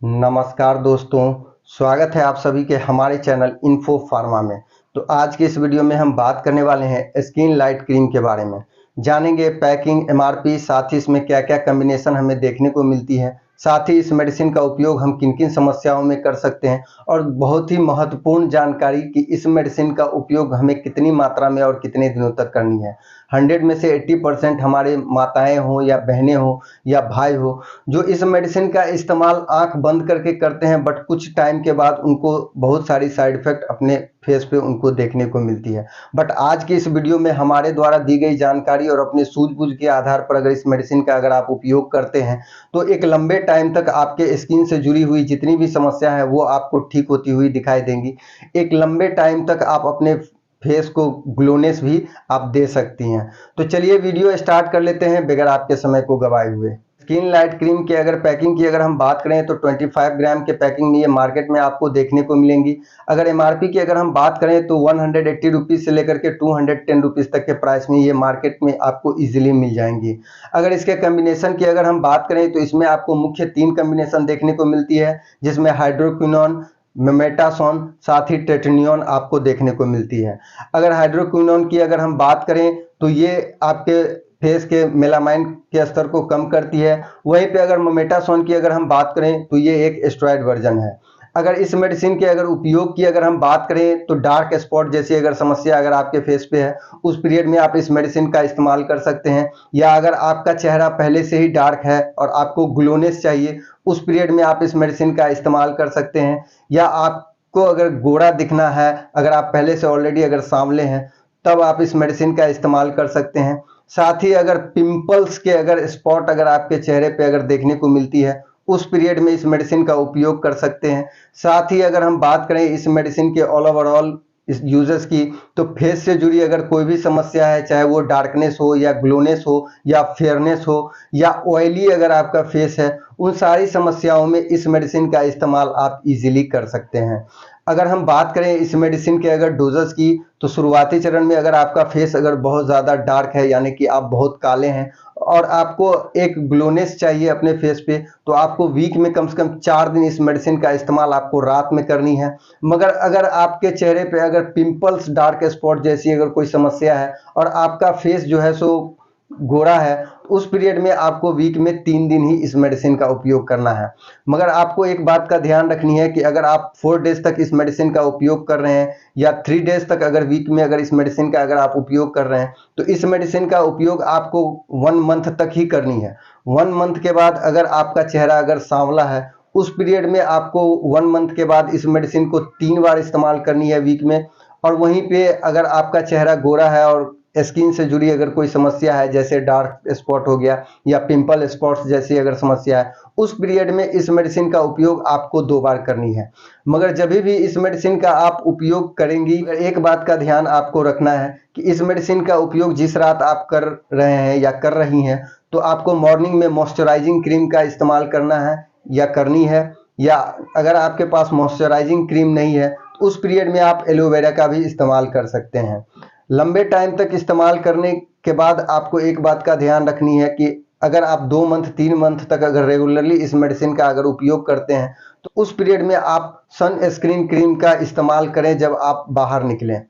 नमस्कार दोस्तों, स्वागत है आप सभी के हमारे चैनल इन्फो फार्मा में। तो आज की इस वीडियो में हम बात करने वाले हैं स्किन लाइट क्रीम के बारे में। जानेंगे पैकिंग, एमआरपी, साथ ही इसमें क्या क्या कम्बिनेशन हमें देखने को मिलती है, साथ ही इस मेडिसिन का उपयोग हम किन किन समस्याओं में कर सकते हैं और बहुत ही महत्वपूर्ण जानकारी कि इस मेडिसिन का उपयोग हमें कितनी मात्रा में और कितने दिनों तक करनी है। 100 में से 80% हमारे माताएं हों या बहनें हों या भाई हो, जो इस मेडिसिन का इस्तेमाल आंख बंद करके करते हैं, बट कुछ टाइम के बाद उनको बहुत सारी साइड इफेक्ट अपने फेस पे उनको देखने को मिलती है। बट आज की इस वीडियो में हमारे द्वारा दी गई जानकारी और अपने सूझबूझ के आधार पर अगर इस मेडिसिन का अगर आप उपयोग करते हैं तो एक लंबे टाइम तक आपके स्किन से जुड़ी हुई जितनी भी समस्या है वो आपको ठीक होती हुई दिखाई देंगी। एक लंबे टाइम तक आप अपने फेस को ग्लोनेस भी आप दे सकती हैं। तो चलिए वीडियो स्टार्ट कर लेते हैं बगैर आपके समय को गवाए हुए। स्किन लाइट क्रीम की अगर पैकिंग की अगर हम बात करें तो 25 ग्राम के पैकिंग में ये मार्केट में आपको देखने को मिलेंगी। अगर एमआरपी की अगर हम बात करें तो 180 रुपीज़ से लेकर के 210 रुपीज़ तक के प्राइस में ये मार्केट में आपको इजीली मिल जाएंगी। अगर इसके कम्बिनेशन की अगर हम बात करें तो इसमें आपको मुख्य 3 कम्बिनेशन देखने को मिलती है, जिसमें हाइड्रोक्विनोन, मेमेटासोन, साथ ही टेट्रानियोन आपको देखने को मिलती है। अगर हाइड्रोक्विनोन की अगर हम बात करें तो ये आपके फेस के मेलामाइन के स्तर को कम करती है। वहीं पे अगर मोमेटासोन की अगर हम बात करें तो ये एक स्टेरॉइड वर्जन है। अगर इस मेडिसिन के अगर उपयोग की अगर हम बात करें तो डार्क स्पॉट जैसी अगर समस्या अगर आपके फेस पे है उस पीरियड में आप इस मेडिसिन का इस्तेमाल कर सकते हैं। या अगर आपका चेहरा पहले से ही डार्क है और आपको ग्लोनेस चाहिए उस पीरियड में आप इस मेडिसिन का इस्तेमाल कर सकते हैं। या आपको अगर गोरा दिखना है, अगर आप पहले से ऑलरेडी अगर सांवले हैं तब आप इस मेडिसिन का इस्तेमाल कर सकते हैं। साथ ही अगर पिंपल्स के अगर स्पॉट अगर आपके चेहरे पे अगर देखने को मिलती है उस पीरियड में इस मेडिसिन का उपयोग कर सकते हैं। साथ ही अगर हम बात करें इस मेडिसिन के ओवरऑल इस यूजर्स की, तो फेस से जुड़ी अगर कोई भी समस्या है, चाहे वो डार्कनेस हो या ग्लोनेस हो या फेयरनेस हो या ऑयली अगर आपका फेस है, उन सारी समस्याओं में इस मेडिसिन का इस्तेमाल आप इजीली कर सकते हैं। अगर हम बात करें इस मेडिसिन के अगर डोजेस की तो शुरुआती चरण में अगर आपका फेस अगर बहुत ज़्यादा डार्क है, यानी कि आप बहुत काले हैं और आपको एक ग्लोनेस चाहिए अपने फेस पे, तो आपको वीक में कम से कम 4 दिन इस मेडिसिन का इस्तेमाल आपको रात में करनी है। मगर अगर आपके चेहरे पे अगर पिंपल्स, डार्क स्पॉट जैसी अगर कोई समस्या है और आपका फेस जो है सो गोरा है, तो उस पीरियड में आपको वीक में 3 दिन ही इस मेडिसिन का उपयोग करना है। मगर आपको एक बात का ध्यान रखनी है कि अगर आप 4 डेज तक इस मेडिसिन का उपयोग कर रहे हैं या 3 डेज तक अगर वीक में अगर इस मेडिसिन का अगर आप उपयोग कर रहे हैं तो इस मेडिसिन का उपयोग आपको 1 मंथ तक ही करनी है। 1 मंथ के बाद अगर आपका चेहरा अगर सांवला है उस पीरियड में आपको 1 मंथ के बाद इस मेडिसिन को 3 बार इस्तेमाल करनी है वीक में। और वहीं पे अगर आपका चेहरा गोरा है और स्किन से जुड़ी अगर कोई समस्या है, जैसे डार्क स्पॉट हो गया या पिंपल स्पॉट्स जैसी अगर समस्या है, उस पीरियड में इस मेडिसिन का उपयोग आपको 2 बार करनी है। मगर जब भी इस मेडिसिन का आप उपयोग करेंगी, एक बात का ध्यान आपको रखना है कि इस मेडिसिन का उपयोग जिस रात आप कर रहे हैं या कर रही हैं तो आपको मॉर्निंग में मॉइस्चराइजिंग क्रीम का इस्तेमाल करना है या करनी है। या अगर आपके पास मॉइस्चराइजिंग क्रीम नहीं है तो उस पीरियड में आप एलोवेरा का भी इस्तेमाल कर सकते हैं। लंबे टाइम तक इस्तेमाल करने के बाद आपको एक बात का ध्यान रखनी है कि अगर आप 2 मंथ 3 मंथ तक अगर रेगुलरली इस मेडिसिन का अगर उपयोग करते हैं तो उस पीरियड में आप सन स्क्रीन क्रीम का इस्तेमाल करें जब आप बाहर निकलें।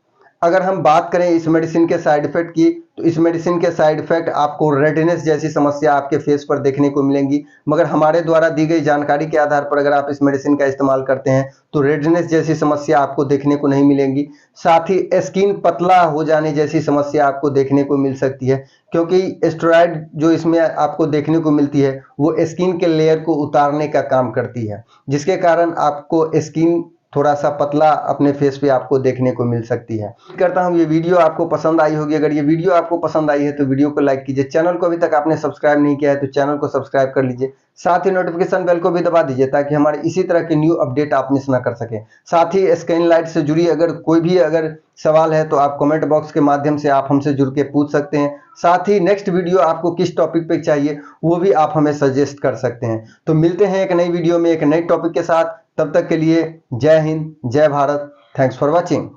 अगर हम बात करें इस मेडिसिन के साइड इफेक्ट की तो इस मेडिसिन के साइड इफेक्ट आपको रेडनेस जैसी समस्या आपके फेस पर देखने को मिलेंगी। मगर हमारे द्वारा दी गई जानकारी के आधार पर अगर आप इस मेडिसिन का इस्तेमाल करते हैं तो रेडनेस जैसी समस्या आपको देखने को नहीं मिलेंगी। साथ ही स्किन पतला हो जाने जैसी समस्या आपको देखने को मिल सकती है, क्योंकि स्टेरॉइड जो इसमें आपको देखने को मिलती है वो स्किन के लेयर को उतारने का काम करती है, जिसके कारण आपको स्किन थोड़ा सा पतला अपने फेस पे आपको देखने को मिल सकती है। करता हूँ ये वीडियो आपको पसंद आई होगी। अगर ये वीडियो आपको पसंद आई है तो वीडियो को लाइक कीजिए। चैनल को अभी तक आपने सब्सक्राइब नहीं किया है तो चैनल को सब्सक्राइब कर लीजिए। साथ ही नोटिफिकेशन बेल को भी दबा दीजिए ताकि हमारे इसी तरह के न्यू अपडेट आप मिस ना कर सकें। साथ ही स्किन लाइट से जुड़ी अगर कोई भी अगर सवाल है तो आप कमेंट बॉक्स के माध्यम से आप हमसे जुड़ के पूछ सकते हैं। साथ ही नेक्स्ट वीडियो आपको किस टॉपिक पे चाहिए वो भी आप हमें सजेस्ट कर सकते हैं। तो मिलते हैं एक नई वीडियो में एक नए टॉपिक के साथ। तब तक के लिए जय हिंद, जय भारत। Thanks for watching.